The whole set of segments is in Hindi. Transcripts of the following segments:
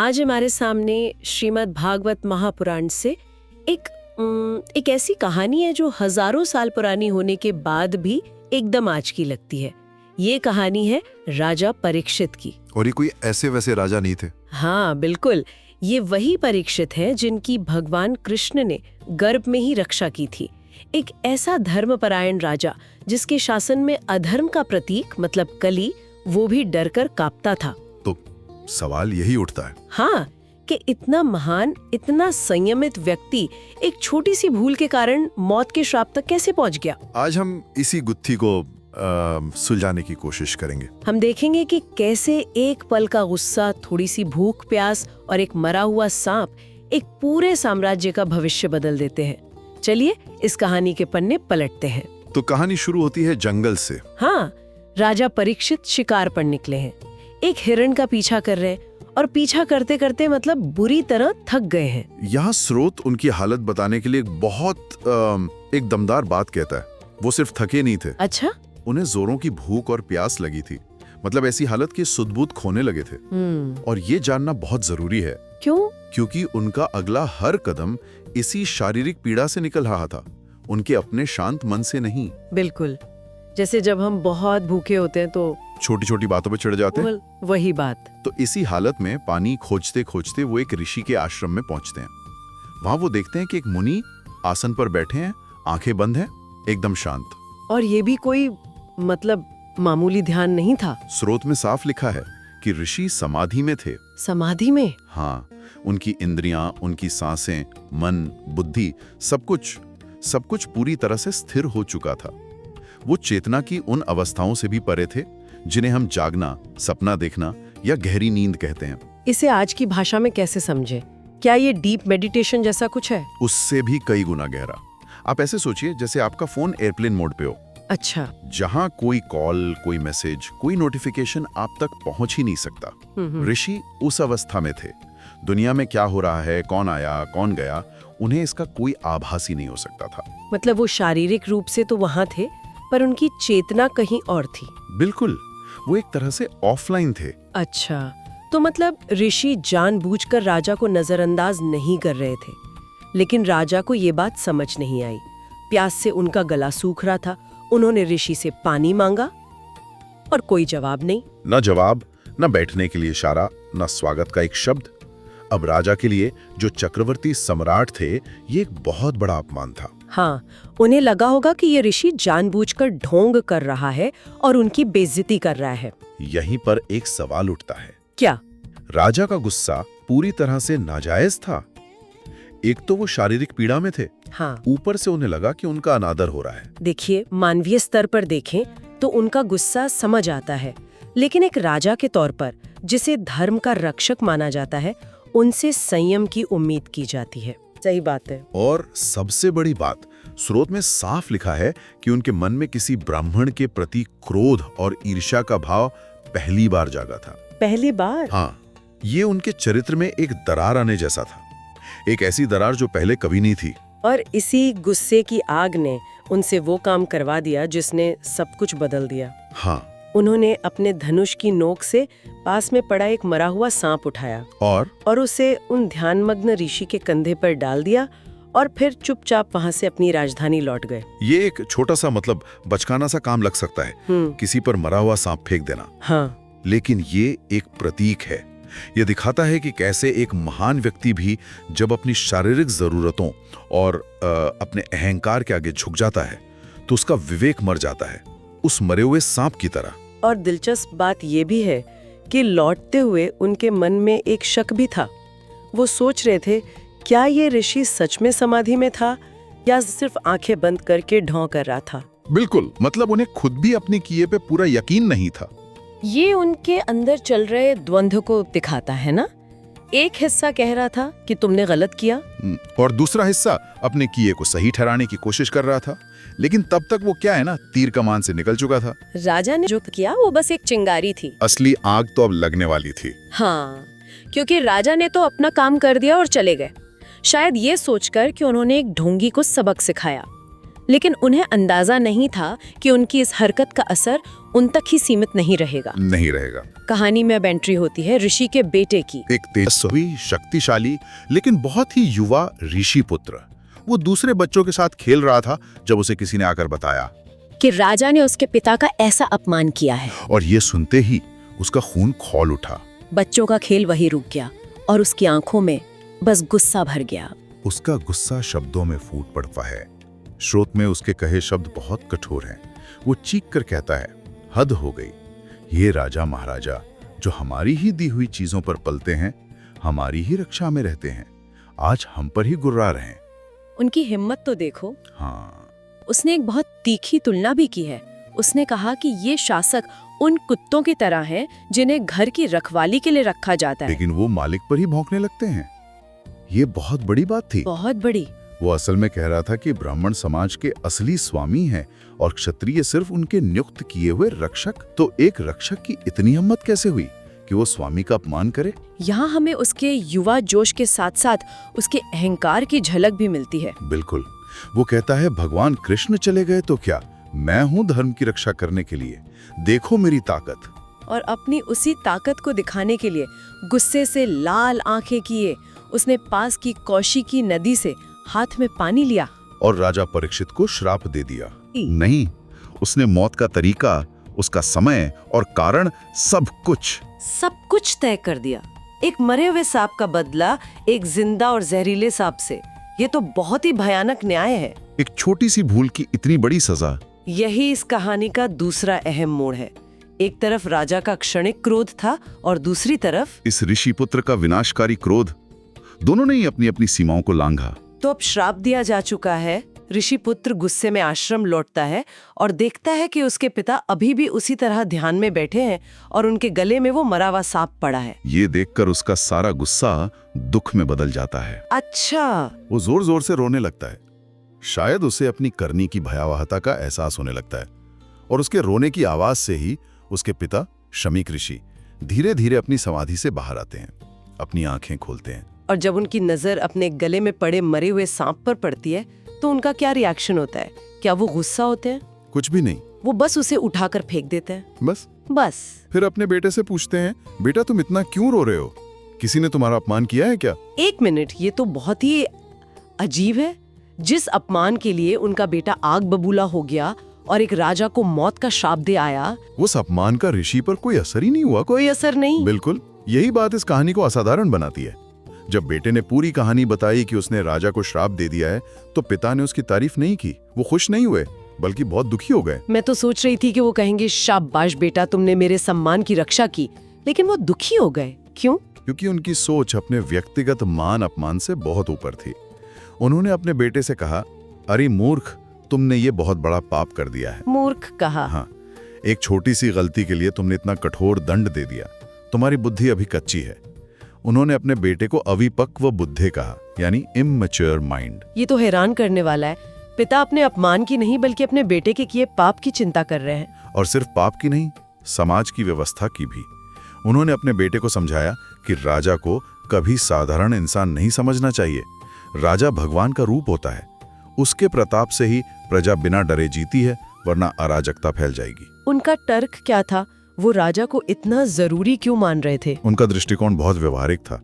आज हमारे सामने श्रीमद् भागवत महापुराण से एक ऐसी कहानी है जो हजारों साल पुरानी होने के बाद भी एकदम आज की लगती है। ये कहानी है राजा परीक्षित की। और ये कोई ऐसे वैसे राजा नहीं थे। हाँ बिल्कुल, ये वही परीक्षित है जिनकी भगवान कृष्ण ने गर्भ में ही रक्षा की थी। एक ऐसा धर्मपरायण राजा जिसके शासन में अधर्म का प्रतीक मतलब कली वो भी डरकर कांपता था। तो सवाल यही उठता है हाँ, कि इतना महान, इतना संयमित व्यक्ति एक छोटी सी भूल के कारण मौत के श्राप तक कैसे पहुंच गया। आज हम इसी गुत्थी को सुलझाने की कोशिश करेंगे। हम देखेंगे कि कैसे एक पल का गुस्सा, थोड़ी सी भूख प्यास और एक मरा हुआ सांप एक पूरे साम्राज्य का भविष्य बदल देते हैं। चलिए इस कहानी के पन्ने पलटते हैं। तो कहानी शुरू होती है जंगल से। हाँ, राजा परीक्षित शिकार पर निकले हैं, एक हिरण का पीछा कर रहे हैं और पीछा करते करते मतलब बुरी तरह थक गए हैं। यहाँ स्रोत उनकी हालत बताने के लिए एक दमदार बात कहता है। वो सिर्फ थके नहीं थे। अच्छा, उन्हें जोरों की भूख और प्यास लगी थी। मतलब ऐसी हालत की सुध-बुध खोने लगे थे। और ये जानना बहुत जरूरी है। क्यों? क्योंकि उनका अगला हर कदम इसी शारीरिक पीड़ा से निकल रहा था, उनके अपने शांत मन से नहीं। बिल्कुल, जैसे जब हम बहुत भूखे होते हैं तो छोटी छोटी बातों पे चिढ़ जाते हैं। वही बात। तो इसी हालत में पानी खोजते खोजते वो एक ऋषि के आश्रम में पहुंचते हैं। वहां वो देखते हैं कि एक मुनि आसन पर बैठे हैं, आंखें बंद हैं, एकदम शांत। और ये भी कोई मतलब मामूली ध्यान नहीं था। स्रोत में साफ लिखा है कि ऋषि समाधि में थे। समाधि में? हाँ, उनकी इंद्रियां, उनकी सांसें, मन, बुद्धि, सब कुछ पूरी तरह से स्थिर हो चुका था। वो चेतना की उन अवस्थाओं से भी परे थे जिन्हें हम जागना, सपना देखना या गहरी नींद कहते हैं। इसे आज की भाषा में कैसे समझे? क्या ये डीप मेडिटेशन जैसा कुछ है? उससे भी कई गुना गहरा। आप ऐसे सोचिए जैसे आपका फोन एयरप्लेन मोड पे हो। अच्छा। जहां कोई कॉल, कोई मैसेज, कोई नोटिफिकेशन आप तक पहुंच ही नहीं सकता। ऋषि उस अवस्था में थे। दुनिया में क्या हो रहा है, कौन आया, कौन गया, उन्हें इसका कोई आभास ही नहीं हो सकता था। मतलब वो शारीरिक रूप से तो वहां थे, पर उनकी चेतना कहीं और थी। बिल्कुल, वो एक तरह से ऑफलाइन थे। अच्छा, तो मतलब ऋषि जानबूझकर राजा को नजरअंदाज नहीं कर रहे थे। लेकिन राजा को ये बात समझ नहीं आई। प्यास से उनका गला सूख रहा था। उन्होंने ऋषि से पानी मांगा और कोई जवाब नहीं। न जवाब, न बैठने के लिए इशारा, न स्वागत का एक शब्द। अब राजा के लिए, जो चक्रवर्ती सम्राट थे, ये एक बहुत बड़ा अपमान था। हाँ, उन्हें लगा होगा कि ये ऋषि जानबूझकर ढोंग कर रहा है और उनकी बेइज्जती कर रहा है। यहीं पर एक सवाल उठता है। क्या? राजा का गुस्सा पूरी तरह से नाजायज था। एक तो वो शारीरिक पीड़ा में थे, हाँ, ऊपर से उन्हें लगा कि उनका अनादर हो रहा है। देखिए, मानवीय स्तर पर देखें तो उनका गुस्सा समझ आता है, लेकिन एक राजा के तौर पर, जिसे धर्म का रक्षक माना जाता है, उनसे संयम की उम्मीद की जाती है। सही बात है। और सबसे बड़ी बात, स्रोत में साफ लिखा है कि उनके मन में किसी ब्राह्मण के प्रति क्रोध और ईर्ष्या का भाव पहली बार जागा था। पहली बार? हाँ, ये उनके चरित्र में एक दरार आने जैसा था। एक ऐसी दरार जो पहले कभी नहीं थी। और इसी गुस्से की आग ने उनसे वो काम करवा दिया जिसने सब कुछ बदल दिया। हाँ, उन्होंने अपने धनुष की नोक से पास में पड़ा एक मरा हुआ सांप उठाया और उसे उन ध्यानमग्न ऋषि के कंधे पर डाल दिया और फिर चुपचाप वहां से अपनी राजधानी लौट गए। ये एक छोटा सा मतलब बचकाना सा काम लग सकता है, किसी पर मरा हुआ सांप फेंक देना। हाँ, लेकिन ये एक प्रतीक है। ये दिखाता है कि कैसे एक महान व्यक्ति भी जब अपनी शारीरिक जरूरतों और अपने अहंकार के आगे झुक जाता है तो उसका विवेक मर जाता है, उस मरे हुए सांप की तरह। और दिलचस्प बात यह भी है कि लौटते हुए उनके मन में एक शक भी था। वो सोच रहे थे, क्या ये ऋषि सच में समाधि में था या सिर्फ आंखें बंद करके ढौं कर रहा था। बिल्कुल, मतलब उन्हें खुद भी अपने किए पे पूरा यकीन नहीं था। ये उनके अंदर चल रहे द्वंद्व को दिखाता है ना। एक हिस्सा कह रहा था कि तुमने गलत किया, और दूसरा हिस्सा अपने किए को सही ठहराने की कोशिश कर रहा था। लेकिन तब तक वो क्या है ना, तीर कमान से निकल चुका था। राजा ने जो किया वो बस एक चिंगारी थी। असली आग तो अब लगने वाली थी। हाँ, क्योंकि राजा ने तो अपना काम कर दिया और चले गए, शायद ये सोचकर कि उन्होंने एक ढोंगी को सबक सिखाया। लेकिन उन्हें अंदाजा नहीं था कि उनकी इस हरकत का असर उन तक ही सीमित नहीं रहेगा। नहीं रहेगा। कहानी में अब एंट्री होती है ऋषि के बेटे की। एक तेजस्वी, शक्तिशाली लेकिन बहुत ही युवा ऋषि पुत्र। वो दूसरे बच्चों के साथ खेल रहा था जब उसे किसी ने आकर बताया कि राजा ने उसके पिता का ऐसा अपमान किया है। और ये सुनते ही उसका खून खौल उठा। बच्चों का खेल वही रुक गया और उसकी आंखों में बस गुस्सा भर गया। उसका गुस्सा शब्दों में फूट पड़ता है। स्रोत में उसके कहे शब्द बहुत कठोर हैं। वो चीख कर कहता है, हद हो गई। ये राजा महाराजा जो हमारी ही दी हुई चीजों पर पलते हैं, हमारी ही रक्षा में रहते हैं, आज हम पर ही गुर्रा रहे हैं। उनकी हिम्मत तो देखो। हाँ, उसने एक बहुत तीखी तुलना भी की है। उसने कहा कि ये शासक उन कुत्तों की तरह हैं जिन्हें घर की रखवाली के लिए रखा जाता है। लेकिन वो मालिक पर ही भौंकने लगते हैं। ये बहुत बड़ी बात थी। बहुत बड़ी। वो असल में कह रहा था कि ब्राह्मण समाज के असली स्वामी हैं और क्षत्रिय सिर्फ उनके नियुक्त किए हुए रक्षक। तो एक रक्षक की इतनी हिम्मत कैसे हुई कि वो स्वामी का अपमान करे? यहाँ हमें उसके युवा जोश के साथ साथ उसके अहंकार की झलक भी मिलती है। बिल्कुल। वो कहता है, भगवान कृष्ण चले गए तो क्या, मैं हूँ धर्म की रक्षा करने के लिए, देखो मेरी ताकत। और अपनी उसी ताकत को दिखाने के लिए गुस्से से लाल आंखें किए उसने पास की कौशिकी नदी से हाथ में पानी लिया और राजा परीक्षित को श्राप दे दिया। नहीं, उसने मौत का तरीका, उसका समय और कारण सब कुछ तय कर दिया। एक मरे हुए सांप का बदला एक जिंदा और जहरीले सांप से। ये तो बहुत ही भयानक न्याय है। एक छोटी सी भूल की इतनी बड़ी सजा। यही इस कहानी का दूसरा अहम मोड़ है। एक तरफ राजा का क्षणिक क्रोध था और दूसरी तरफ इस ऋषि पुत्र का विनाशकारी क्रोध। दोनों ने ही अपनी अपनी सीमाओं को लांघा। तो अब श्राप दिया जा चुका है। ऋषि पुत्र गुस्से में आश्रम लौटता है और देखता है कि उसके पिता अभी भी उसी तरह ध्यान में बैठे हैं और उनके गले में वो मरा हुआ सांप पड़ा है। ये देखकर उसका सारा गुस्सा दुख में बदल जाता है। अच्छा। वो जोर जोर से रोने लगता है। शायद उसे अपनी करनी की भयावहता का एहसास होने लगता है और उसके रोने की आवाज से ही उसके पिता शमीक ऋषि धीरे धीरे अपनी समाधि से बाहर आते हैं, अपनी आंखें खोलते हैं। और जब उनकी नजर अपने गले में पड़े मरे हुए सांप पर पड़ती है तो उनका क्या रिएक्शन होता है? क्या वो गुस्सा होते हैं? कुछ भी नहीं। वो बस उसे उठाकर फेंक देते हैं। बस। फिर अपने बेटे से पूछते हैं, बेटा तुम इतना क्यों रो रहे हो? किसी ने तुम्हारा अपमान किया है क्या? एक मिनट, ये तो बहुत ही अजीब है। जिस अपमान के लिए उनका बेटा आग बबूला हो गया और एक राजा को मौत का श्राप दे आया, उस अपमान का ऋषि पर कोई असर ही नहीं हुआ। कोई असर नहीं। बिल्कुल, यही बात इस कहानी को असाधारण बनाती है। जब बेटे ने पूरी कहानी बताई कि उसने राजा को श्राप दे दिया है, तो पिता ने उसकी तारीफ नहीं की। वो खुश नहीं हुए, बल्कि बहुत दुखी हो गए। मैं तो सोच रही थी कि वो कहेंगे, शाबाश बेटा, तुमने मेरे सम्मान की रक्षा की, लेकिन वो दुखी हो गए। क्यों? क्योंकि उनकी सोच अपने व्यक्तिगत मान अपमान से बहुत ऊपर थी। उन्होंने अपने बेटे से कहा, अरे मूर्ख, तुमने ये बहुत बड़ा पाप कर दिया है। मूर्ख कहा? हाँ, एक छोटी सी गलती के लिए तुमने इतना कठोर दंड दे दिया। तुम्हारी बुद्धि अभी कच्ची है। उन्होंने अपने बेटे को अविपक्व बुद्धि कहा, यानी इमैच्योर माइंड। ये तो हैरान करने वाला है। पिता अपने अपमान की नहीं बल्कि अपने बेटे के किए पाप की चिंता कर रहे हैं। और सिर्फ पाप की नहीं, समाज की व्यवस्था की भी। उन्होंने अपने बेटे को समझाया कि राजा को कभी साधारण इंसान नहीं समझना चाहिए। राजा भगवान का रूप होता है। उसके प्रताप से ही प्रजा बिना डरे जीती है, वरना अराजकता फैल जाएगी। उनका तर्क क्या था? वो राजा को इतना जरूरी क्यों मान रहे थे? उनका दृष्टिकोण बहुत व्यवहारिक था।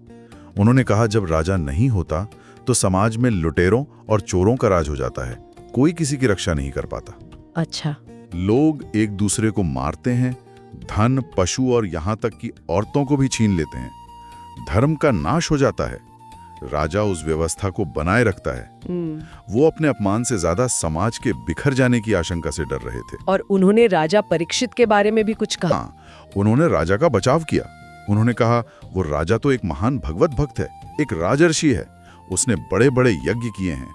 उन्होंने कहा, जब राजा नहीं होता तो समाज में लुटेरों और चोरों का राज हो जाता है। कोई किसी की रक्षा नहीं कर पाता। अच्छा। लोग एक दूसरे को मारते हैं, धन, पशु और यहाँ तक कि औरतों को भी छीन लेते हैं। धर्म का नाश हो जाता है। राजा उस व्यवस्था को बनाए रखता है। वो अपने अपमान से ज्यादा समाज के बिखर जाने की आशंका से डर रहे थे। और उन्होंने राजा परीक्षित के बारे में भी कुछ कहा। हाँ, उन्होंने राजा का बचाव किया। उन्होंने कहा, वो राजा तो एक महान भगवत भक्त है, एक राजर्षि है। उसने बड़े बड़े यज्ञ किए हैं।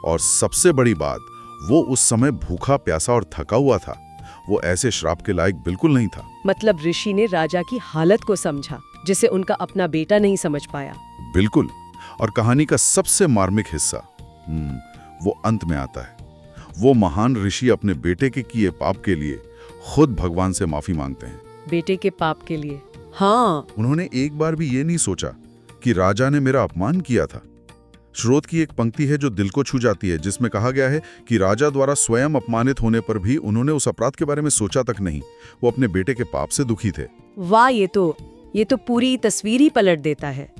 और सबसे बड़ी बात, वो उस समय भूखा प्यासा और थका हुआ था। वो ऐसे श्राप के लायक बिल्कुल नहीं था। मतलब ऋषि ने राजा की हालत को समझा, जिसे उनका अपना बेटा नहीं समझ पाया। बिल्कुल। और कहानी का सबसे मार्मिक हिस्सा वो अंत में आता है। वो महान ऋषि अपने बेटे के किए पाप के लिए खुद भगवान से माफी मांगते हैं। बेटे के पाप के लिए? हाँ। उन्होंने एक बार भी ये नहीं सोचा कि राजा ने मेरा अपमान किया था। स्रोत की एक पंक्ति है जो दिल को छू जाती है, जिसमें कहा गया है कि राजा द्वारा स्वयं अपमानित होने पर भी उन्होंने उस अपराध के बारे में सोचा तक नहीं। वो अपने बेटे के पाप से दुखी थे। वाह, ये तो पूरी तस्वीर ही पलट देता है।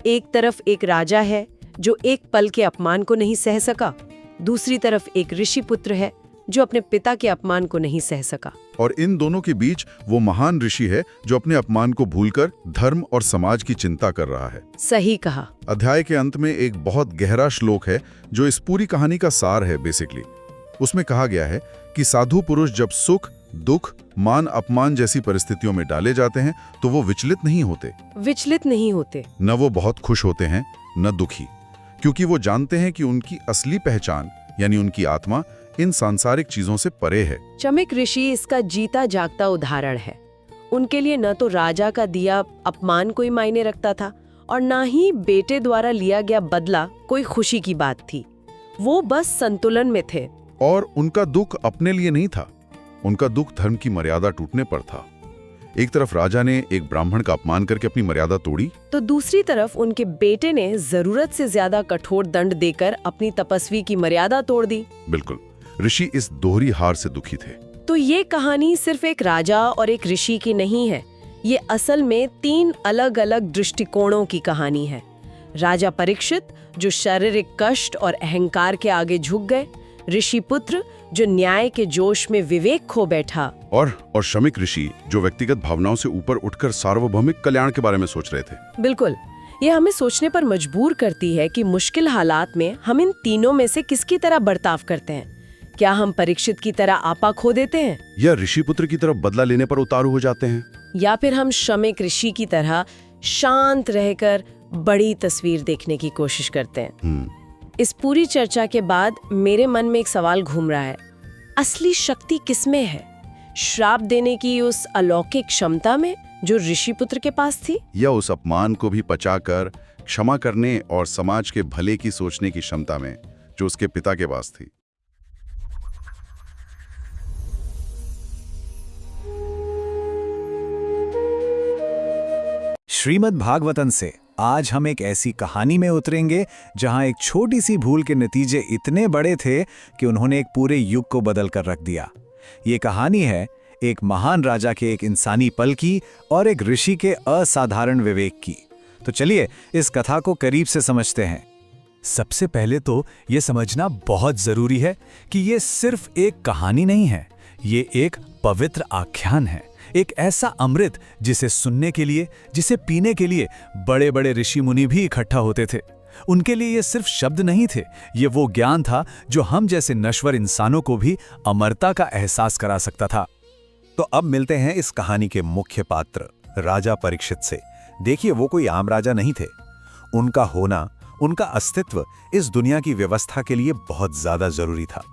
एक तरफ एक राजा है जो एक पल के अपमान को नहीं सह सका, दूसरी तरफ एक ऋषि पुत्र है जो अपने पिता के अपमान को नहीं सह सका। और इन दोनों के बीच वो महान ऋषि है जो अपने अपमान को भूलकर धर्म और समाज की चिंता कर रहा है। सही कहा। अध्याय के अंत में एक बहुत गहरा श्लोक है जो इस पूरी कहानी का सार है। बेसिकली उसमें कहा गया है कि साधु पुरुष जब सुख, दुख, मान अपमान जैसी परिस्थितियों में डाले जाते हैं तो वो विचलित नहीं होते। न वो बहुत खुश होते हैं न दुखी, क्योंकि वो जानते हैं कि उनकी असली पहचान यानी उनकी आत्मा इन सांसारिक चीजों से परे है। चमिक ऋषि इसका जीता जागता उदाहरण है। उनके लिए न तो राजा का दिया अपमान कोई मायने रखता था और न ही बेटे द्वारा लिया गया बदला कोई खुशी की बात थी। वो बस संतुलन में थे। और उनका दुख अपने लिए नहीं था, उनका दुख धर्म की मर्यादा टूटने पर था। एक तरफ राजा ने एक ब्राह्मण का अपमान करके अपनी मर्यादा तोड़ी, तो दूसरी तरफ उनके बेटे ने जरूरत से ज्यादा कठोर दंड देकर अपनी तपस्वी की मर्यादा तोड़ दी। बिल्कुल, ऋषि इस दोहरी हार से दुखी थे। तो ये कहानी सिर्फ एक राजा और एक ऋषि की नहीं है, ये असल में 3 अलग-अलग दृष्टिकोणों की कहानी है। राजा परीक्षित जो शारीरिक कष्ट और अहंकार के आगे झुक गए, ऋषि पुत्र जो न्याय के जोश में विवेक खो बैठा, और शमिक ऋषि जो व्यक्तिगत भावनाओं से ऊपर उठकर सार्वभौमिक कल्याण के बारे में सोच रहे थे। बिल्कुल, ये हमें सोचने पर मजबूर करती है कि मुश्किल हालात में हम इन तीनों में से किसकी तरह बर्ताव करते हैं। क्या हम परीक्षित की तरह आपा खो देते हैं, या ऋषिपुत्र की तरफ बदला लेने पर उतारू हो जाते हैं, या फिर हम शमिक ऋषि की तरह शांत रहकर बड़ी तस्वीर देखने की कोशिश करते हैं। इस पूरी चर्चा के बाद मेरे मन में एक सवाल घूम रहा है, असली शक्ति किसमें है? श्राप देने की उस अलौकिक क्षमता में जो ऋषिपुत्र के पास थी, या उस अपमान को भी पचाकर क्षमा करने और समाज के भले की सोचने की क्षमता में जो उसके पिता के पास थी? श्रीमद् भागवतन से आज हम एक ऐसी कहानी में उतरेंगे जहां एक छोटी सी भूल के नतीजे इतने बड़े थे कि उन्होंने एक पूरे युग को बदल कर रख दिया। ये कहानी है एक महान राजा के एक इंसानी पल की और एक ऋषि के असाधारण विवेक की। तो चलिए इस कथा को करीब से समझते हैं। सबसे पहले तो ये समझना बहुत जरूरी है कि ये सिर्फ एक कहानी नहीं है, ये एक पवित्र आख्यान है, एक ऐसा अमृत जिसे सुनने के लिए, जिसे पीने के लिए बड़े बड़े ऋषि मुनि भी इकट्ठा होते थे। उनके लिए ये सिर्फ शब्द नहीं थे, ये वो ज्ञान था जो हम जैसे नश्वर इंसानों को भी अमरता का एहसास करा सकता था। तो अब मिलते हैं इस कहानी के मुख्य पात्र राजा परीक्षित से। देखिए, वो कोई आम राजा नहीं थे। उनका होना, उनका अस्तित्व इस दुनिया की व्यवस्था के लिए बहुत ज्यादा जरूरी था।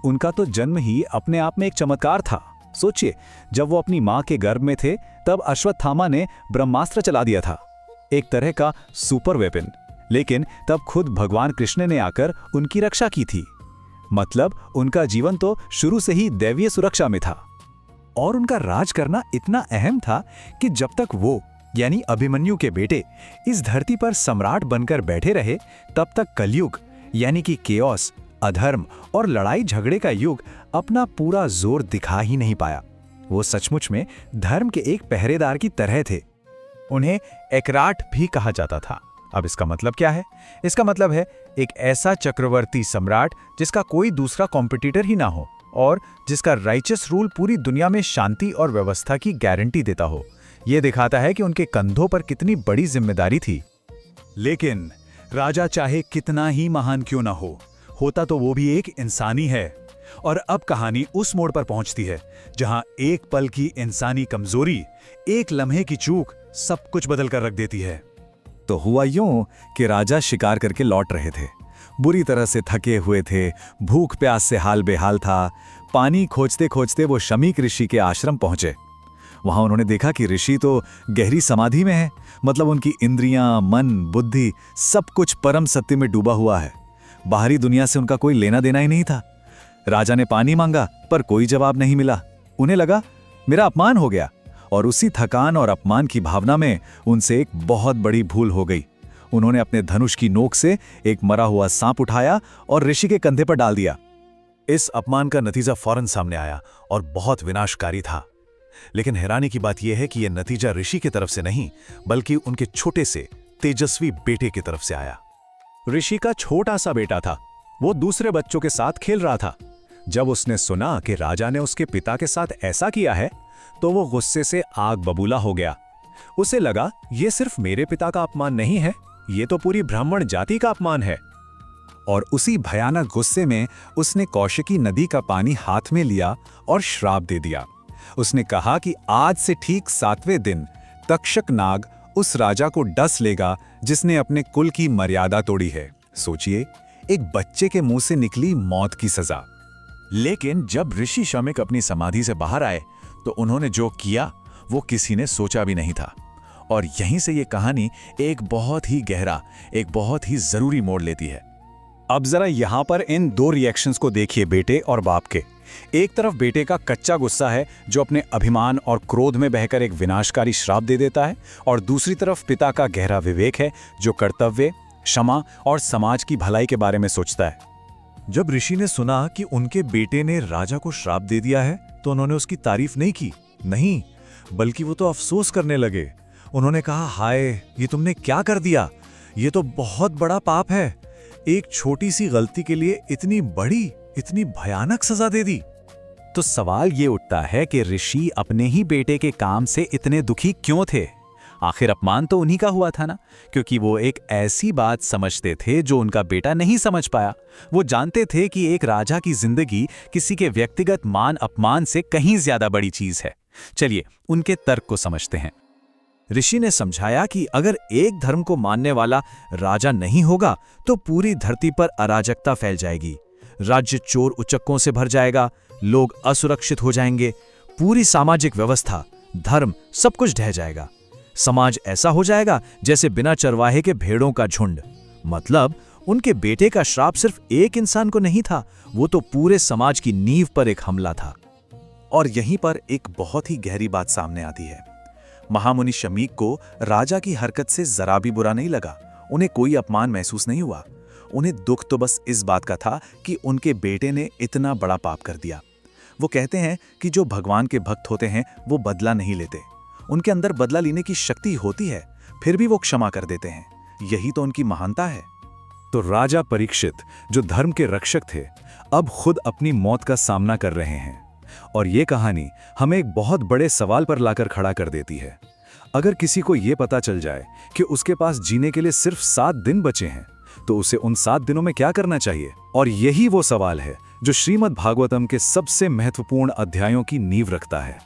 उनका तो जन्म ही अपने आप में एक चमत्कार था। सोचिए, जब वो अपनी मां के गर्भ में थे तब अश्वत्थामा ने ब्रह्मास्त्र चला दिया था, एक तरह का सुपर वेपन। लेकिन तब खुद भगवान कृष्ण ने आकर उनकी रक्षा की थी। मतलब उनका जीवन तो शुरू से ही दैवीय सुरक्षा में था। और उनका राज करना इतना अहम था कि जब तक वो यानी अभिमन्यु के बेटे इस धरती पर सम्राट बनकर बैठे रहे, तब तक कलयुग यानी कि केओस, अधर्म और लड़ाई झगड़े का युग अपना पूरा जोर दिखा ही नहीं पाया। वो सचमुच में धर्म के एक पहरेदार की तरह थे। उन्हें एकराट भी कहा जाता था। अब इसका मतलब क्या है? इसका मतलब है एक ऐसा चक्रवर्ती सम्राट जिसका कोई दूसरा कॉम्पिटिटर ही ना हो और जिसका राइचस रूल पूरी दुनिया में शांति और व्यवस्था की गारंटी देता हो। यह दिखाता है कि उनके कंधों पर कितनी बड़ी जिम्मेदारी थी। लेकिन राजा चाहे कितना ही महान क्यों ना हो, होता तो वो भी एक इंसानी है। और अब कहानी उस मोड़ पर पहुंचती है जहां एक पल की इंसानी कमजोरी, एक लम्हे की चूक सब कुछ बदल कर रख देती है। तो हुआ यूं कि राजा शिकार करके लौट रहे थे। बुरी तरह से थके हुए थे, भूख प्यास से हाल बेहाल था। पानी खोजते खोजते वो शमीक ऋषि के आश्रम पहुंचे। वहां उन्होंने देखा कि ऋषि तो गहरी समाधि में है। मतलब उनकी इंद्रियां, मन, बुद्धि सब कुछ परम सत्य में डूबा हुआ है। बाहरी दुनिया से उनका कोई लेना देना ही नहीं था। राजा ने पानी मांगा पर कोई जवाब नहीं मिला। उन्हें लगा मेरा अपमान हो गया, और उसी थकान और अपमान की भावना में उनसे एक बहुत बड़ी भूल हो गई। उन्होंने अपने धनुष की नोक से एक मरा हुआ सांप उठाया और ऋषि के कंधे पर डाल दिया। इस अपमान का नतीजा फौरन सामने आया और बहुत विनाशकारी था। लेकिन हैरानी की बात यह है कि यह नतीजा ऋषि की तरफ से नहीं, बल्कि उनके छोटे से तेजस्वी बेटे की तरफ से आया। ऋषि का छोटा सा बेटा था। वो दूसरे बच्चों के साथ खेल रहा था। जब उसने सुना कि राजा ने उसके पिता के साथ ऐसा किया है, तो वो गुस्से से आग बबूला हो गया। उसे लगा, ये सिर्फ मेरे पिता का अपमान नहीं है, ये तो पूरी ब्राह्मण जाति का अपमान है। और उसी भयानक गुस्से में उसने कौशिकी नदी का पानी हाथ में लिया और श्राप दे दिया। उसने कहा कि आज से ठीक 7वें दिन तक्षक नाग उस राजा को डस लेगा जिसने अपने कुल की मर्यादा तोड़ी है। सोचिए, एक बच्चे के मुंह से निकली मौत की सजा। लेकिन जब ऋषि शमीक अपनी समाधि से बाहर आए तो उन्होंने जो किया वो किसी ने सोचा भी नहीं था। और यहीं से ये कहानी एक बहुत ही गहरा, एक बहुत ही जरूरी मोड़ लेती है। अब जरा यहां पर इन दो रिएक्शंस को देखिए, बेटे और बाप के। एक तरफ बेटे का कच्चा गुस्सा है जो अपने अभिमान और क्रोध में बहकर एक विनाशकारी श्राप दे देता है, और दूसरी तरफ पिता का गहरा विवेक है जो कर्तव्य, क्षमा और समाज की भलाई के बारे में सोचता है। जब ऋषि ने सुना कि उनके बेटे ने राजा को श्राप दे दिया है तो उन्होंने उसकी तारीफ नहीं की, नहीं, बल्कि वो तो अफसोस करने लगे। उन्होंने कहा, हाय, ये तुमने क्या कर दिया, ये तो बहुत बड़ा पाप है। एक छोटी सी गलती के लिए इतनी बड़ी, इतनी भयानक सजा दे दी। तो सवाल ये उठता है कि ऋषि अपने ही बेटे के काम से इतने दुखी क्यों थे? आखिर अपमान तो उन्हीं का हुआ था ना, क्योंकि वो एक ऐसी बात समझते थे जो उनका बेटा नहीं समझ पाया। वो जानते थे कि एक राजा की जिंदगी किसी के व्यक्तिगत मान अपमान से कहीं ज्यादा बड़ी चीज है। चलिए उनके तर्क को समझते हैं। ऋषि ने समझाया कि अगर एक धर्म को मानने वाला राजा नहीं होगा तो पूरी धरती पर अराजकता फैल जाएगी, राज्य चोर उचक्कों से भर जाएगा, लोग असुरक्षित हो जाएंगे, पूरी सामाजिक व्यवस्था, धर्म, सब कुछ ढह जाएगा। समाज ऐसा हो जाएगा जैसे बिना चरवाहे के भेड़ों का झुंड। मतलब उनके बेटे का श्राप सिर्फ एक इंसान को नहीं था, वो तो पूरे समाज की नींव पर एक हमला था। और यहीं पर एक बहुत ही गहरी बात सामने आती है। महामुनि शमीक को राजा की हरकत से जरा भी बुरा नहीं लगा। उन्हें कोई अपमान महसूस नहीं हुआ। उन्हें दुख तो बस इस बात का था कि उनके बेटे ने इतना बड़ा पाप कर दिया। वो कहते हैं कि जो भगवान के भक्त होते हैं वो बदला नहीं लेते। उनके अंदर बदला लेने की शक्ति होती है, फिर भी वो क्षमा कर देते हैं। यही तो उनकी महानता है। तो राजा परीक्षित, जो धर्म के रक्षक थे, अब खुद अपनी मौत का सामना कर रहे हैं। और ये कहानी हमें एक बहुत बड़े सवाल पर लाकर खड़ा कर देती है। अगर किसी को ये पता चल जाए कि उसके पास जीने के लिए सिर्फ 7 दिन बचे हैं, तो उसे उन 7 दिनों में क्या करना चाहिए? और यही वो सवाल है जो श्रीमद् भागवतम के सबसे महत्वपूर्ण अध्यायों की नींव रखता है।